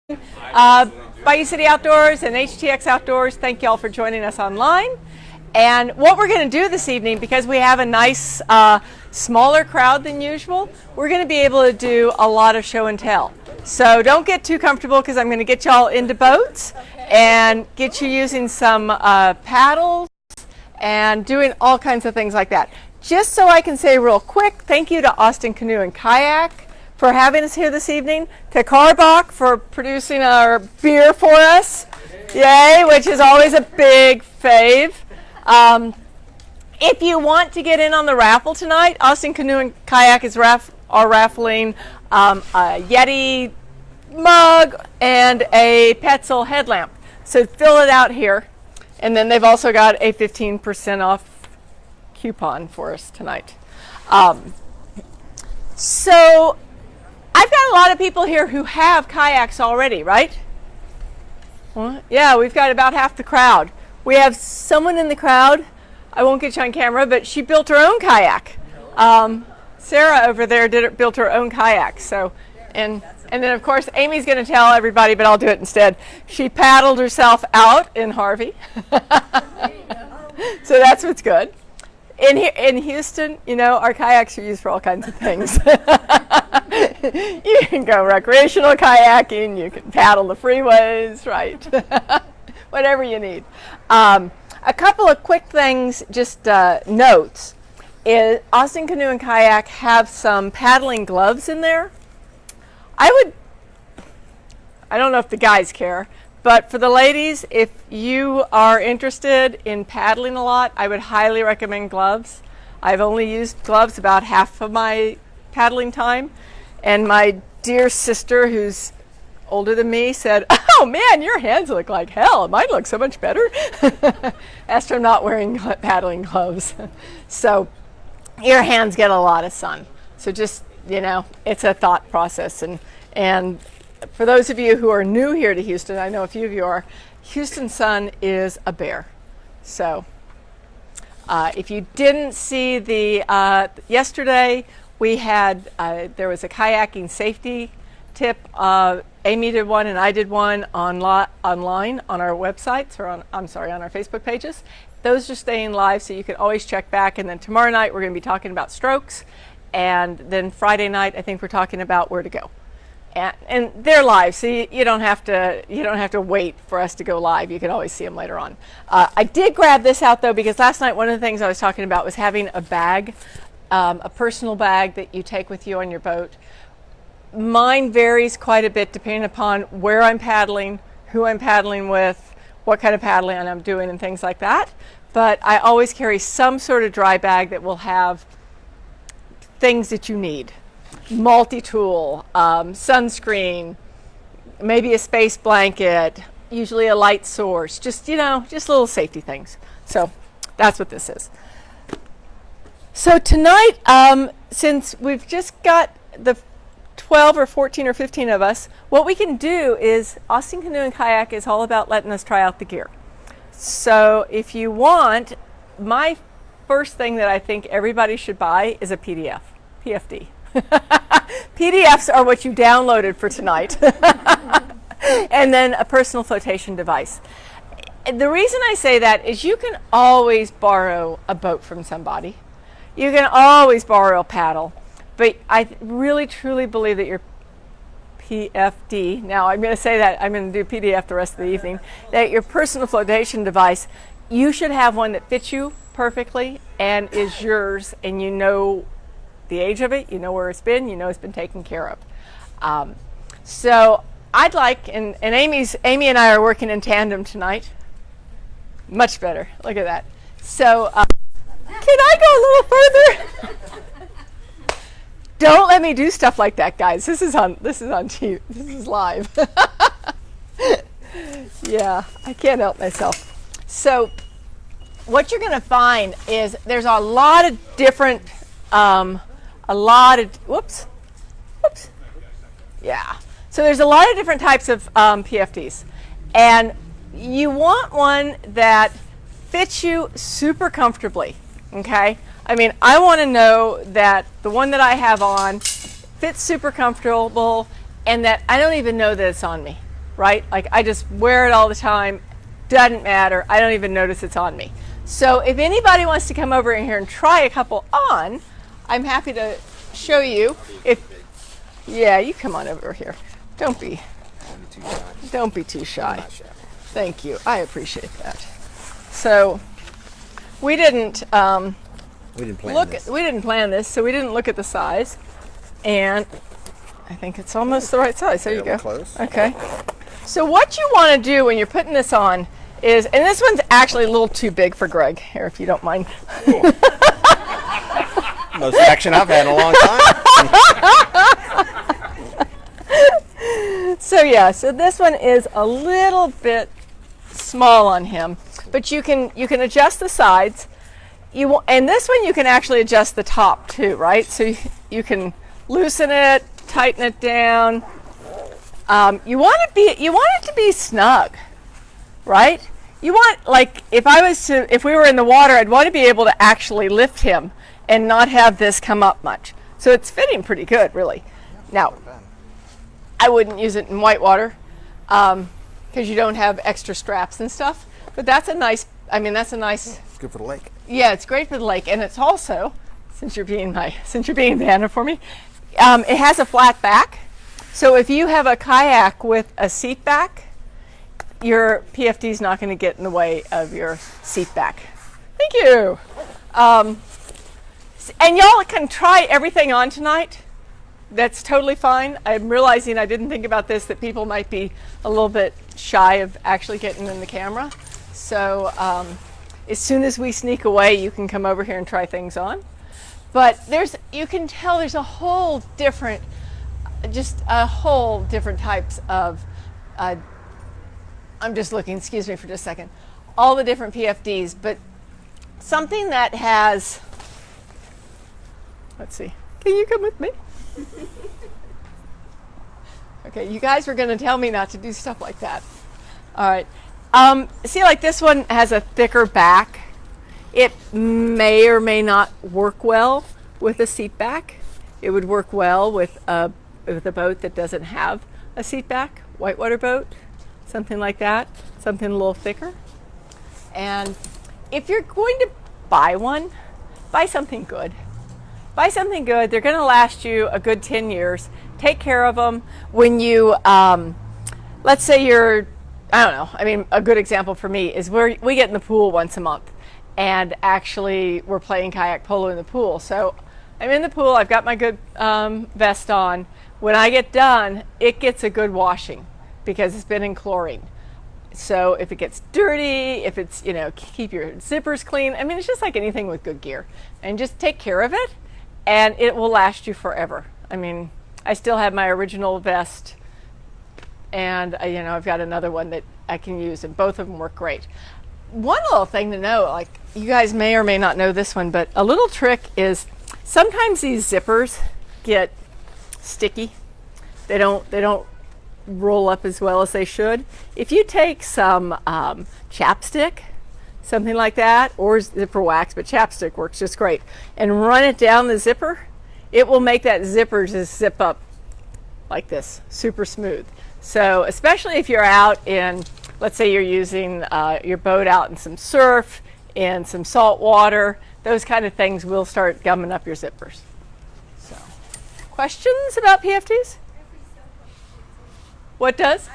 Bayou City Outdoors and HTX Outdoors, thank you all for joining us online. And what we're going to do this evening, because we have a nice smaller crowd than usual, we're going to be able to do a lot of show and tell. So don't get too comfortable, because I'm going to get you all into boats and get you using some paddles and doing all kinds of things like that. Just so I can say real quick, thank you to Austin Canoe and Kayak for having us here this evening, to Karbach for producing our beer for us, yay, which is always a big fave. If you want to get in on the raffle tonight, Austin Canoe and Kayak are raffling a Yeti mug and a Petzl headlamp. So fill it out here, and then they've also got a 15% off coupon for us tonight. So I've got a lot of people here who have kayaks already, right? Well, yeah, we've got about half the crowd. We have someone in the crowd, I won't get you on camera, but she built her own kayak. Sarah over there built her own kayak. So, and then of course Amy's going to tell everybody, but I'll do it instead. She paddled herself out in Harvey. So that's what's good. In Houston, you know, our kayaks are used for all kinds of things. You can go recreational kayaking, you can paddle the freeways, right? Whatever you need. A couple of quick things, just notes. Austin Canoe and Kayak have some paddling gloves in there. I don't know if the guys care, but for the ladies, if you are interested in paddling a lot, I would highly recommend gloves. I've only used gloves about half of my paddling time, and my dear sister, who's older than me, said, "Oh man, your hands look like hell. Mine look so much better." As I'm not wearing paddling gloves. So your hands get a lot of sun. So just, you know, it's a thought process. And for those of you who are new here to Houston, I know a few of you are, Houston sun is a bear. So if you didn't see the yesterday, we had there was a kayaking safety tip. Amy did one and I did one online on our websites, or on our Facebook pages. Those are staying live, so you can always check back. And then tomorrow night we're going to be talking about strokes, and then Friday night I think we're talking about where to go. And they're live, so you don't have to wait for us to go live. You can always see them later on. I did grab this out though, because last night one of the things I was talking about was having a bag, a personal bag that you take with you on your boat. Mine varies quite a bit depending upon where I'm paddling, who I'm paddling with, what kind of paddling I'm doing, and things like that. But I always carry some sort of dry bag that will have things that you need. Multi-tool, sunscreen, maybe a space blanket, usually a light source, just, you know, just little safety things. So that's what this is. So tonight, since we've just got the 12 or 14 or 15 of us, what we can do is, Austin Canoe and Kayak is all about letting us try out the gear. So if you want, my first thing that I think everybody should buy is a PFD. PDFs are what you downloaded for tonight. And then a personal flotation device. The reason I say that is you can always borrow a boat from somebody. You can always borrow a paddle. But I really truly believe that your PFD, now I'm going to say that, I'm going to do PDF the rest of the evening, that your personal flotation device, you should have one that fits you perfectly and is yours, and you know the age of it, you know where it's been, you know it's been taken care of. So I'd like, and Amy and I are working in tandem tonight. Much better, look at that. So can I go a little further? Don't let me do stuff like that, guys. This is on TV. This is live. Yeah, I can't help myself. So what you're going to find is there's a lot of different, whoops. Yeah. So there's a lot of different types of PFDs, and you want one that fits you super comfortably. Okay. I mean, I want to know that the one that I have on fits super comfortable, and that I don't even know that it's on me. right? Like I just wear it all the time. Doesn't matter. I don't even notice it's on me. So if anybody wants to come over in here and try a couple on, I'm happy to show you. Yeah, you come on over here. Don't be too shy. Thank you. I appreciate that. So we didn't plan this, so we didn't look at the size, and I think it's almost the right size. There you go. Close. Okay. So what you want to do when you're putting this on is, and this one's actually a little too big for Greg here, if you don't mind. Most action I've had in a long time. So this one is a little bit small on him, but you can adjust the sides. And this one you can actually adjust the top too, right? So you can loosen it, tighten it down. You want it to be snug, right? You want, like, if we were in the water, I'd want to be able to actually lift him and not have this come up much. So it's fitting pretty good, really. Now, I wouldn't use it in whitewater because you don't have extra straps and stuff. But that's a nice. It's good for the lake. Yeah, it's great for the lake, and it's also, since you're being Vanna for me, it has a flat back. So if you have a kayak with a seat back, your PFD is not going to get in the way of your seat back. Thank you. And y'all can try everything on tonight. That's totally fine. I'm realizing I didn't think about this, that people might be a little bit shy of actually getting in the camera. So as soon as we sneak away, you can come over here and try things on. But you can tell there's a whole different types of, I'm just looking, excuse me for just a second, all the different PFDs, but something that has, let's see, can you come with me? Okay, you guys were going to tell me not to do stuff like that. All right. See, like this one has a thicker back. It may or may not work well with a seat back. It would work well with a boat that doesn't have a seat back, whitewater boat, something like that, something a little thicker. And if you're going to buy one, buy something good. Buy something good. They're going to last you a good 10 years. Take care of them. When you, let's say you're, I don't know, I mean, a good example for me is we get in the pool once a month, and actually we're playing kayak polo in the pool. So I'm in the pool, I've got my good vest on. When I get done, it gets a good washing because it's been in chlorine. So if it gets dirty, if it's, keep your zippers clean. I mean, it's just like anything with good gear. And just take care of it, and it will last you forever. I mean, I still have my original vest, and I've got another one that I can use, and both of them work great. One little thing to know, like you guys may or may not know this one, but a little trick is sometimes these zippers get sticky. They don't roll up as well as they should. If you take some chapstick, something like that, or zipper wax, but chapstick works just great, and run it down the zipper, it will make that zipper just zip up like this, super smooth. So especially if you're out in, let's say you're using your boat out in some surf, in some salt water, those kind of things will start gumming up your zippers. So, questions about PFDs? What does?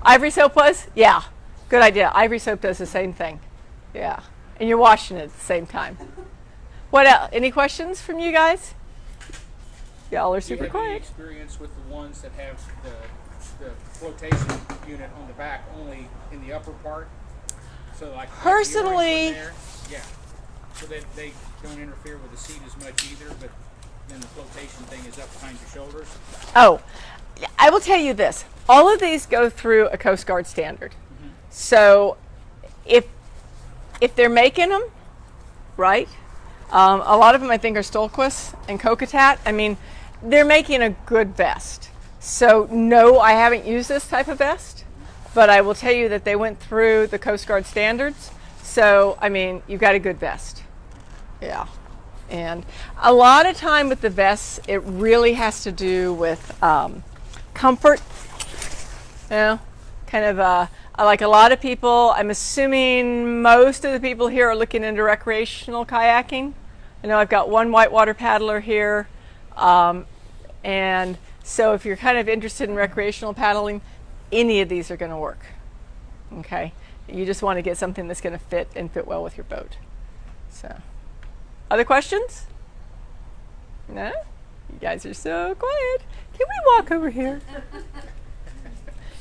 Ivory soap was? Yeah, good idea. Ivory soap does the same thing. Yeah, and you're washing it at the same time. What else? Any questions from you guys? Y'all are super quiet. Do you have any experience with the ones that have the flotation unit on the back only in the upper part? So like personally, yeah, so that they don't interfere with the seat as much either, but then the flotation thing is up behind your shoulders. Oh, I will tell you this. All of these go through a Coast Guard standard. Mm-hmm. So if they're making them, right, a lot of them I think are Stolquist and Kokatat. I mean, they're making a good vest. So no, I haven't used this type of vest, but I will tell you that they went through the Coast Guard standards. So, I mean, you've got a good vest. Yeah. And a lot of time with the vests, it really has to do with comfort. kind of like a lot of people, I'm assuming most of the people here are looking into recreational kayaking. I know I've got one whitewater paddler here. And so if you're kind of interested in recreational paddling, any of these are going to work. Okay? You just want to get something that's going to fit and fit well with your boat. So, other questions? No? You guys are so quiet. Can we walk over here?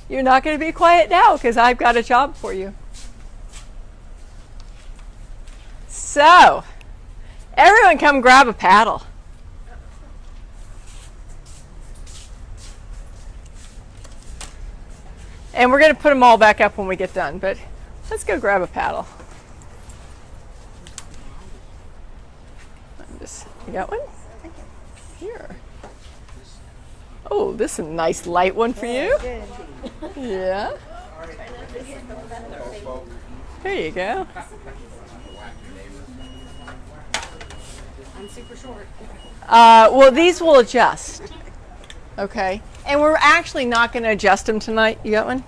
You're not going to be quiet now because I've got a job for you. So, everyone come grab a paddle. And we're going to put them all back up when we get done, but let's go grab a paddle. You got one? Here. Oh, this is a nice light one for you. Yeah. There you go. I'm super short. Well, these will adjust. Okay. And we're actually not going to adjust them tonight. You got one?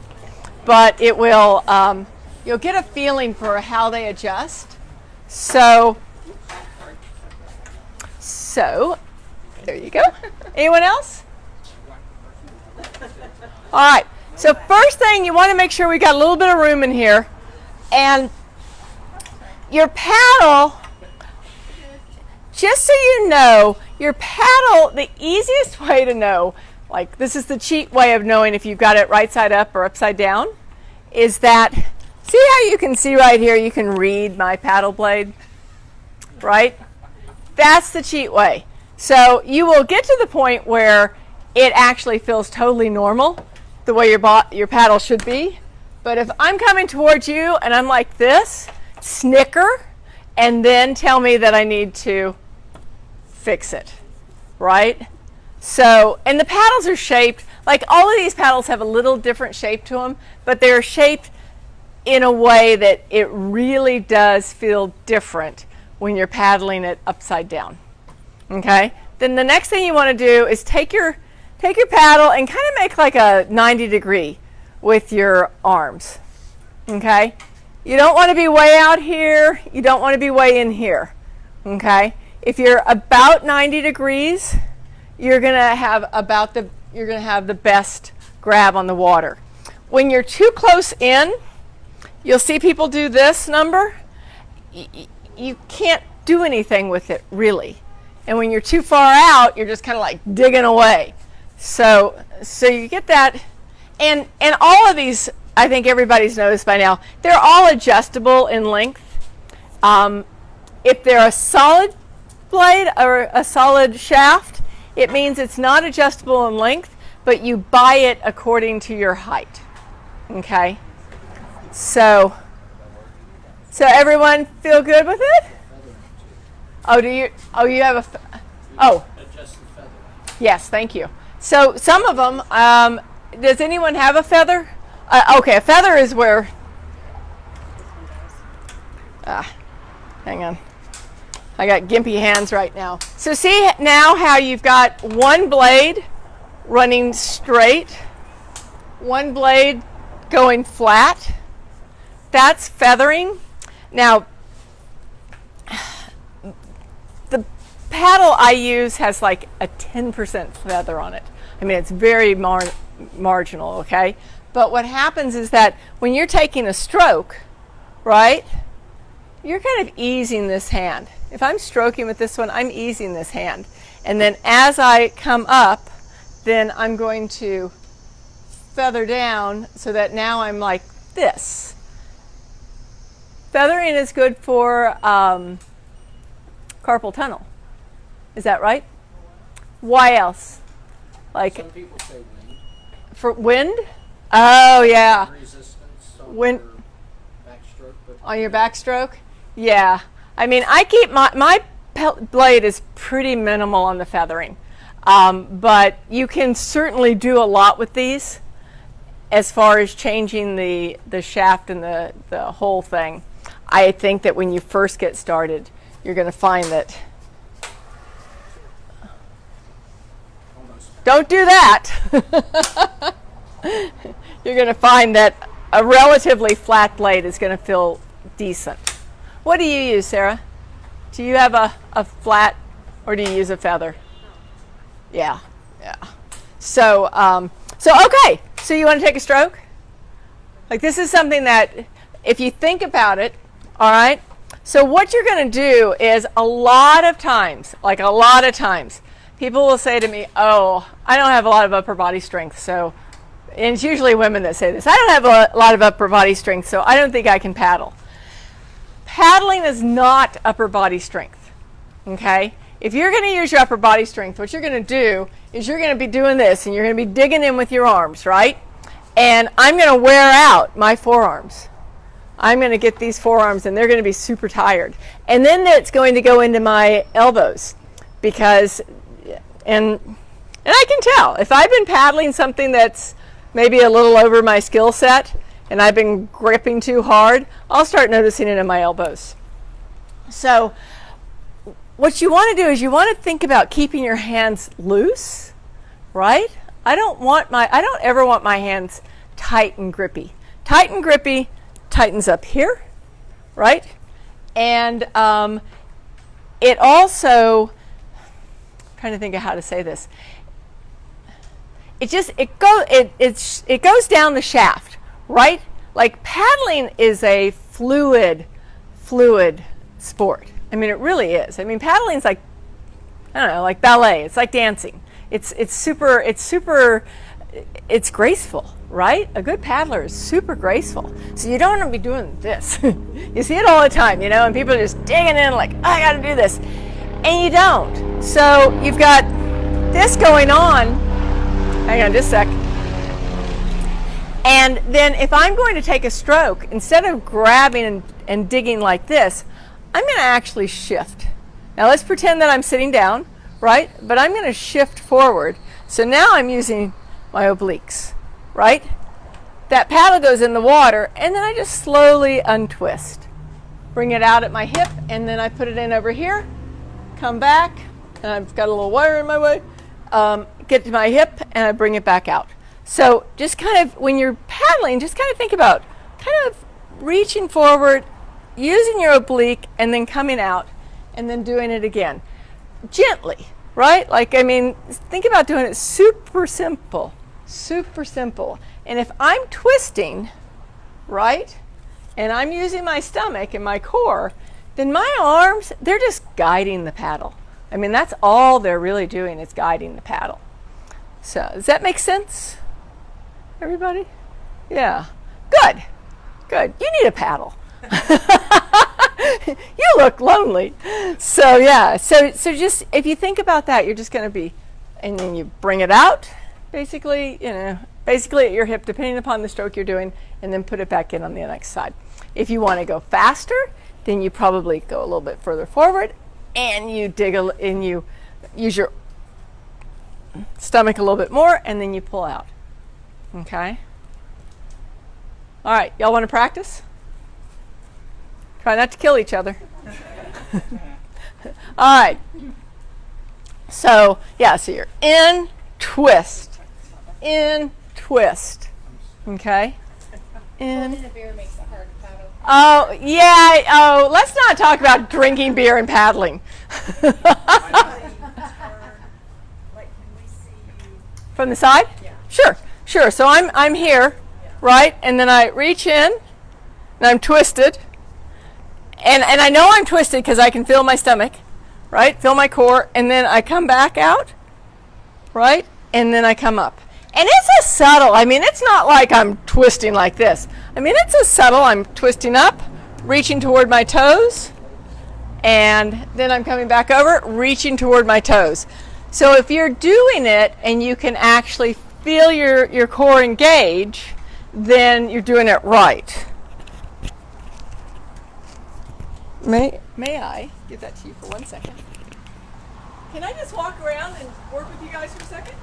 But it will, you'll get a feeling for how they adjust. So, there you go. Anyone else? All right. So first thing, you want to make sure we got a little bit of room in here. And your paddle, just so you know, your paddle, the easiest way to know, like this is the cheat way of knowing if you've got it right side up or upside down, is that, see how you can see right here, you can read my paddle blade, right? That's the cheat way. So you will get to the point where it actually feels totally normal, the way your paddle should be. But if I'm coming towards you and I'm like this, snicker, and then tell me that I need to fix it, right? So, and the paddles are shaped, like all of these paddles have a little different shape to them, but they're shaped in a way that it really does feel different when you're paddling it upside down. Okay? Then the next thing you want to do is take your paddle and kind of make like a 90 degree with your arms. Okay? You don't want to be way out here, you don't want to be way in here. Okay? If you're about 90 degrees, you're going to have the best grab on the water. When you're too close in, you'll see people do this number. You can't do anything with it really. And when you're too far out, you're just kind of like digging away. So you get that. And all of these, I think everybody's noticed by now, they're all adjustable in length. If they're a solid blade or a solid shaft, it means it's not adjustable in length, but you buy it according to your height. Okay? So everyone feel good with it? Oh, do you? Oh, you have a. Oh. Yes, thank you. So some of them. Does anyone have a feather? Okay, a feather is where. Hang on. I got gimpy hands right now. So see now how you've got one blade running straight, one blade going flat. That's feathering. Now, the paddle I use has like a 10% feather on it. I mean, it's very marginal, okay? But what happens is that when you're taking a stroke, right, you're kind of easing this hand. If I'm stroking with this one, I'm easing this hand. And then as I come up, then I'm going to feather down so that now I'm like this. Feathering is good for carpal tunnel. Is that right? Why else? Like Some people say wind. for wind? Oh yeah. Resistance on Wind your backstroke. But on your backstroke? Yeah. I mean, I keep my blade is pretty minimal on the feathering, but you can certainly do a lot with these as far as changing the shaft and the whole thing. I think that when you first get started, you're going to find that. Don't do that. you're going to find that a relatively flat blade is going to feel decent. What do you use, Sarah? Do you have a flat, or do you use a feather? Yeah, yeah. So, okay. So you want to take a stroke? Like, this is something that, if you think about it, all right. So what you're going to do is a lot of times, people will say to me, "Oh, I don't have a lot of upper body strength." So, and it's usually women that say this. I don't have a lot of upper body strength, so I don't think I can paddle. Paddling is not upper body strength, okay? If you're going to use your upper body strength, what you're going to do is you're going to be doing this, and you're going to be digging in with your arms, right? And I'm going to wear out my forearms. I'm going to get these forearms, and they're going to be super tired. And then it's going to go into my elbows, because, and I can tell, if I've been paddling something that's maybe a little over my skill set, and I've been gripping too hard, I'll start noticing it in my elbows. So what you want to do is you want to think about keeping your hands loose, right? I don't ever want my hands tight and grippy. Tight and grippy tightens up here, right? And it also, I'm trying to think of how to say this. It goes down the shaft, right? Like, paddling is a fluid sport. I mean, it really is. I mean, paddling's like, I don't know, like ballet. It's like dancing. It's graceful, right? A good paddler is super graceful. So you don't want to be doing this. You see it all the time, you know, and people are just digging in like, oh, I got to do this. And you don't. So you've got this going on. Hang on just a sec. And then if I'm going to take a stroke, instead of grabbing and digging like this, I'm going to actually shift. Now let's pretend that I'm sitting down, right? But I'm going to shift forward. So now I'm using my obliques, right? That paddle goes in the water, and then I just slowly untwist. Bring it out at my hip, and then I put it in over here, come back, and I've got a little wire in my way, get to my hip, and I bring it back out. So just kind of, when you're paddling, just kind of think about kind of reaching forward, using your oblique, and then coming out, and then doing it again. Gently, right? Like, I mean, think about doing it super simple. Super simple. And if I'm twisting, right, and I'm using my stomach and my core, then my arms, they're just guiding the paddle. I mean, that's all they're really doing, is guiding the paddle. So, does that make sense, everybody? Yeah. Good. Good. You need a paddle. You look lonely. So, yeah. So just, if you think about that, you're just going to be, and then you bring it out, basically, you know, basically at your hip, depending upon the stroke you're doing, and then put it back in on the next side. If you want to go faster, then you probably go a little bit further forward, and you and you use your stomach a little bit more, and then you pull out. Okay? All right, y'all want to practice? Try not to kill each other. All right. So, yeah, so you're in, twist. In, twist. Okay? In. The beer makes it hard to paddle. Oh, yeah. Oh, let's not talk about drinking beer and paddling. From the side? Yeah. Sure. So I'm here, right? And then I reach in, and I'm twisted. And I know I'm twisted because I can feel my stomach, right? Feel my core. And then I come back out, right? And then I come up. And it's a subtle, I mean, it's not like I'm twisting like this. I mean, it's a subtle, I'm twisting up, reaching toward my toes, and then I'm coming back over, reaching toward my toes. So if you're doing it and you can actually feel your core engage, then you're doing it right. May I give that to you for 1 second? Can I just walk around and work with you guys for a second?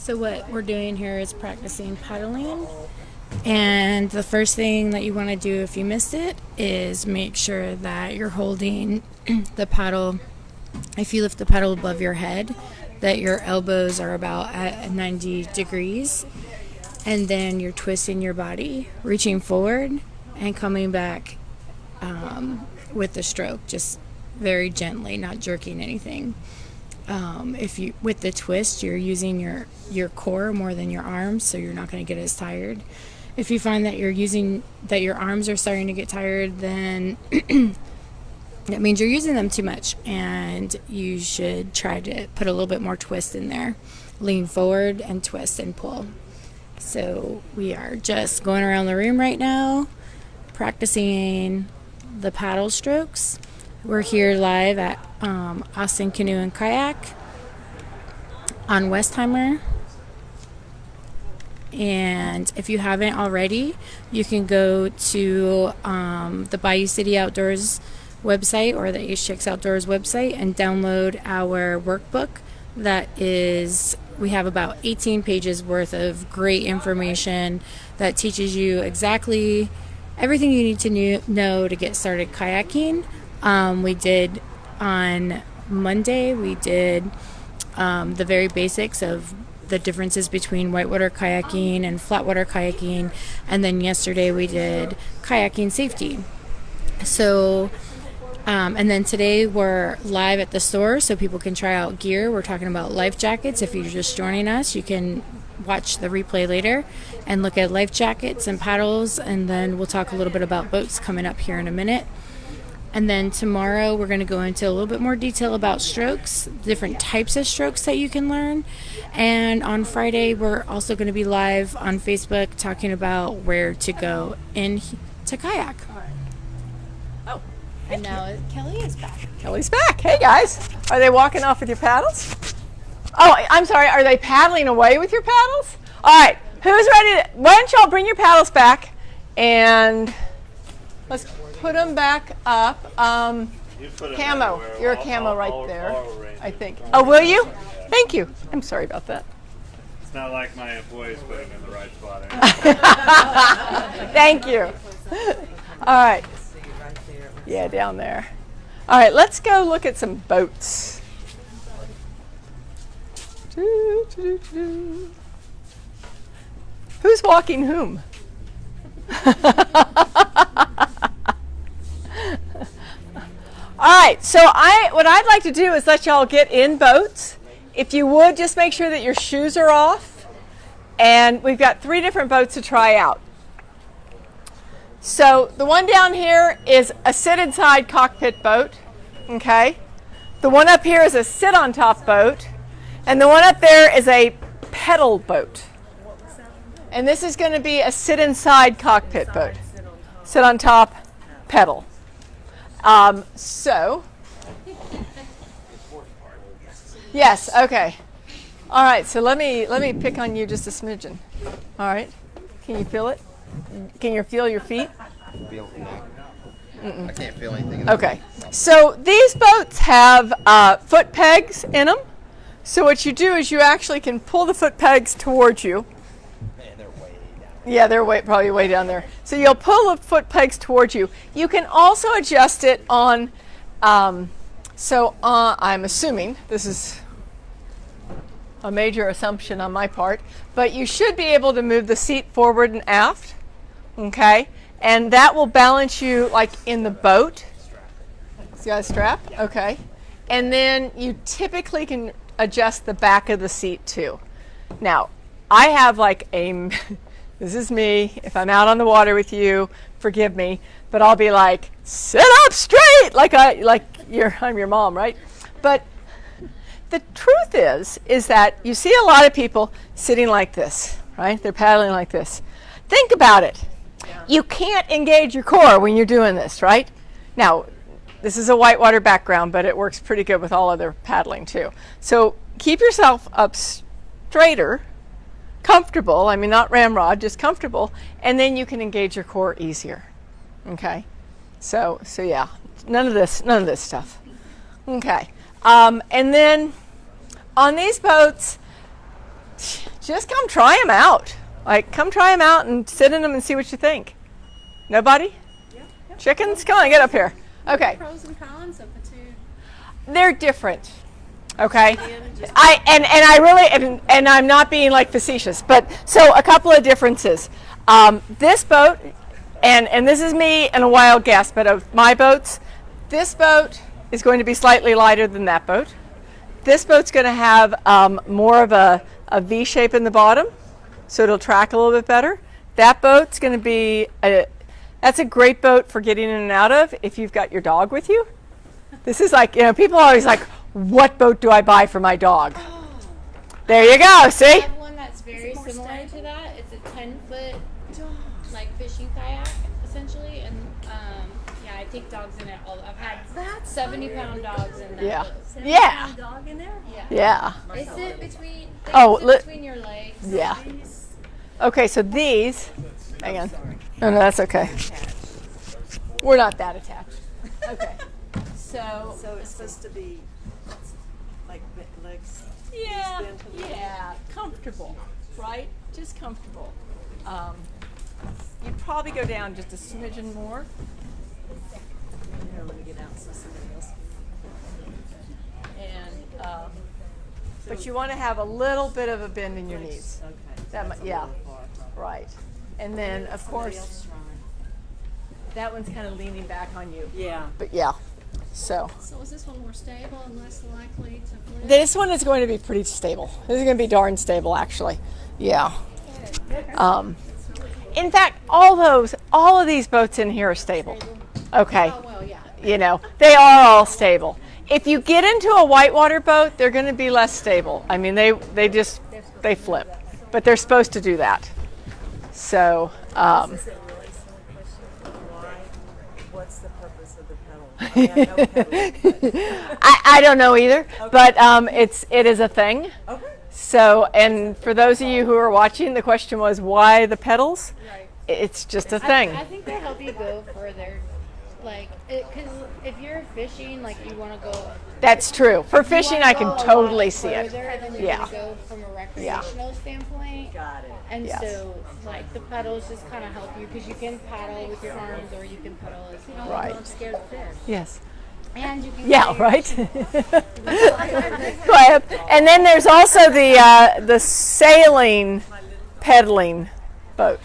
So what we're doing here is practicing paddling. And the first thing that you want to do if you missed it is make sure that you're holding the paddle, if you lift the paddle above your head, that your elbows are about at 90 degrees. And then you're twisting your body, reaching forward and coming back with the stroke, just very gently, not jerking anything. If you, with the twist, you're using your core more than your arms, so you're not going to get as tired. If you find that your arms are starting to get tired, then that means you're using them too much, and you should try to put a little bit more twist in there. Lean forward and twist and pull. So we are just going around the room right now, practicing the paddle strokes. We're here live at Austin Canoe and Kayak on Westheimer. And if you haven't already, you can go to the Bayou City Outdoors website or the HX Outdoors website and download our workbook. That is, we have about 18 pages worth of great information that teaches you exactly everything you need to know to get started kayaking. We did on Monday, we did the very basics of the differences between whitewater kayaking and flatwater kayaking, and then yesterday we did kayaking safety. So and then today we're live at the store so people can try out gear. We're talking about life jackets. If you're just joining us, you can watch the replay later and look at life jackets and paddles, and then we'll talk a little bit about boats coming up here in a minute. And then tomorrow we're going to go into a little bit more detail about strokes, different types of strokes that you can learn. And on Friday we're also going to be live on Facebook talking about where to go to kayak. Oh, and now Kelly is back. Kelly's back. Hey guys, are they walking off with your paddles? Oh, I'm sorry, are they paddling away with your paddles? All right, who's ready to, why don't y'all bring your paddles back and let's put them back up. Camo, you're a camo right there, I think. Oh, will you? Thank you. I'm sorry about that. It's not like my employees put them in the right spot. Thank you. All right. Yeah, down there. All right, let's go look at some boats. Who's walking whom? All right, so what I'd like to do is let y'all get in boats. If you would, just make sure that your shoes are off. And we've got 3 different boats to try out. So the one down here is a sit-inside cockpit boat, okay? The one up here is a sit-on-top boat. And the one up there is a pedal boat. And this is going to be a sit-inside cockpit boat. Sit on top, pedal. Yes, okay. All right, so let me pick on you just a smidgen. All right, can you feel it? Can you feel your feet? I can't feel anything. Okay, so these boats have foot pegs in them. So what you do is you actually can pull the foot pegs towards you. Yeah, they're probably way down there. So you'll pull the foot pegs towards you. You can also adjust it on, I'm assuming, this is a major assumption on my part, but you should be able to move the seat forward and aft, okay? And that will balance you like in the boat. You got a strap? Okay. And then you typically can adjust the back of the seat too. Now, I have like this is me. If I'm out on the water with you, forgive me, but I'll be like, sit up straight, I'm your mom, right? But the truth is that you see a lot of people sitting like this, right? They're paddling like this. Think about it. You can't engage your core when you're doing this, right? Now, this is a whitewater background, but it works pretty good with all other paddling too. So keep yourself up straighter, comfortable, I mean not ramrod, just comfortable, and then you can engage your core easier. Okay? So yeah, none of this stuff. Okay. And then on these boats, just come try them out. Like, come try them out and sit in them and see what you think. Nobody? Yep. Chickens? Come on, get up here. Okay. Pros and cons of the two. They're different. Okay. I really and I'm not being like facetious, but so a couple of differences. This boat, and this is me and a wild guess, but of my boats, this boat is going to be slightly lighter than that boat. This boat's going to have more of a V shape in the bottom, so it'll track a little bit better. That boat's going to be that's a great boat for getting in and out of if you've got your dog with you. This is like, people are always like, what boat do I buy for my dog? There you go, see? I have one that's very similar to that. It's a 10-foot like fishing kayak essentially, and yeah, I take dogs in it. I've had 70-pound dogs in that. Yeah. boat. Yeah. Dog in there? Yeah. They sit between. Between your legs. Yeah. Okay, so these, hang on. No, that's okay. We're not that attached. Okay. So it's supposed to be like legs. yeah, comfortable, right? Just comfortable. You'd probably go down just a smidgen more. Here, let me get out so somebody else. And but you want to have a little bit of a bend in your knees. Okay. Yeah, right. And then of course Else trying. that one's kind of leaning back on you. Yeah. But yeah, so So is this one more stable and less likely to flip? this one is going to be pretty stable. This is going to be darn stable, actually. Yeah. In fact, all of these boats in here are stable. Okay. Oh, well, yeah. They are all stable. If you get into a whitewater boat, they're going to be less stable. I mean, they flip, but they're supposed to do that. So, Is it really silly question? Why? What's the purpose of the pedal? I mean, I know pedaling, I don't know either, but it is a thing. Okay. So, and for those of you who are watching, the question was why the pedals? Right. It's just a thing. I think they help you go further. Like, because if you're fishing, like you want to go. That's true. For you fishing, wanna I go can a lot totally see it. further than you're Yeah. gonna go from a recreational standpoint. Got it. And Yes. so, like, the pedals just kind of help you because you can paddle with your arms or you can pedal as well. Right. I'm scared of fish. Yes. And you can Yeah, carry your right? Go ahead. And then there's also the sailing peddling boat.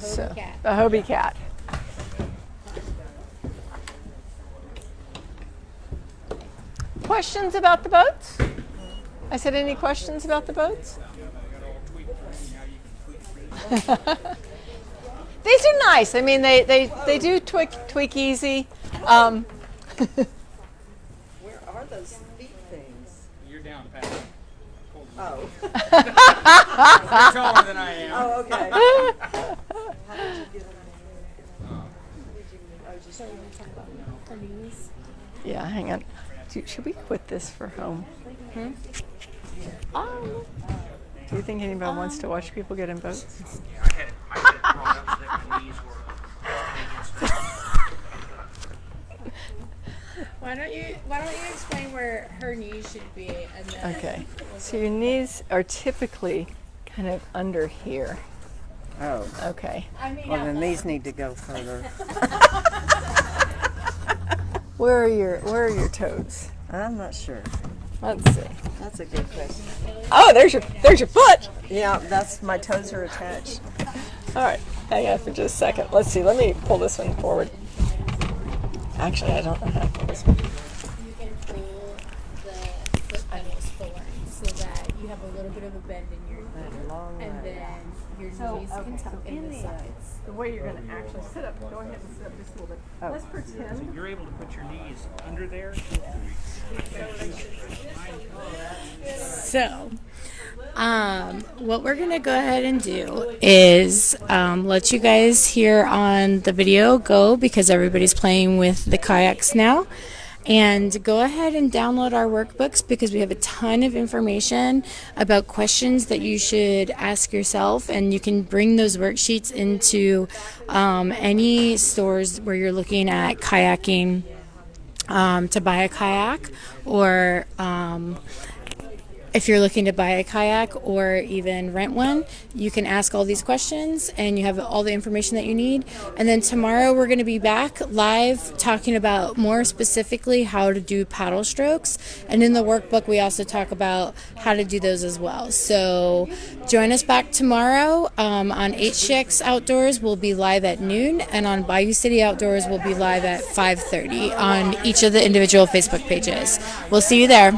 Hobie cat. The Hobie Cat. Questions about the boats? I said, any questions about the boats? These are nice. I mean, they do tweak easy. Where are those feet things? You're down, Pat. Oh. You're taller than I am. Oh, okay. How did you get them there? Yeah, hang on. Should we quit this for home? Do you think anybody wants to watch people get in boats? I had it brought up so that my knees were Why don't you explain where her knees should be and then Okay. So your knees are typically kind of under here. Oh, Okay. I mean well then these need to go further. Where are your toes? I'm not sure. Let's see. That's a good question. Oh, there's your foot. Yeah, that's my toes are attached. All right. Hang on for just a second. Let's see. Let me pull this one forward. Actually, I don't know how to pull this one. you can pull the foot pedals forward so that you have a little bit of a bend in your That long and way. then your knees can tuck in the sides. The way you're going to actually sit up, go ahead and sit up just a little bit. Let's pretend. You're able to put your knees under there. So, what we're gonna go ahead and do is let you guys here on the video go because everybody's playing with the kayaks now. And go ahead and download our workbooks because we have a ton of information about questions that you should ask yourself, and you can bring those worksheets into any stores where you're looking at kayaking to buy a kayak or if you're looking to buy a kayak or even rent one, you can ask all these questions and you have all the information that you need. And then tomorrow we're going to be back live talking about more specifically how to do paddle strokes. And in the workbook, we also talk about how to do those as well. So join us back tomorrow on HCX Outdoors. We'll be live at noon, and on Bayou City Outdoors, we'll be live at 5:30 on each of the individual Facebook pages. We'll see you there.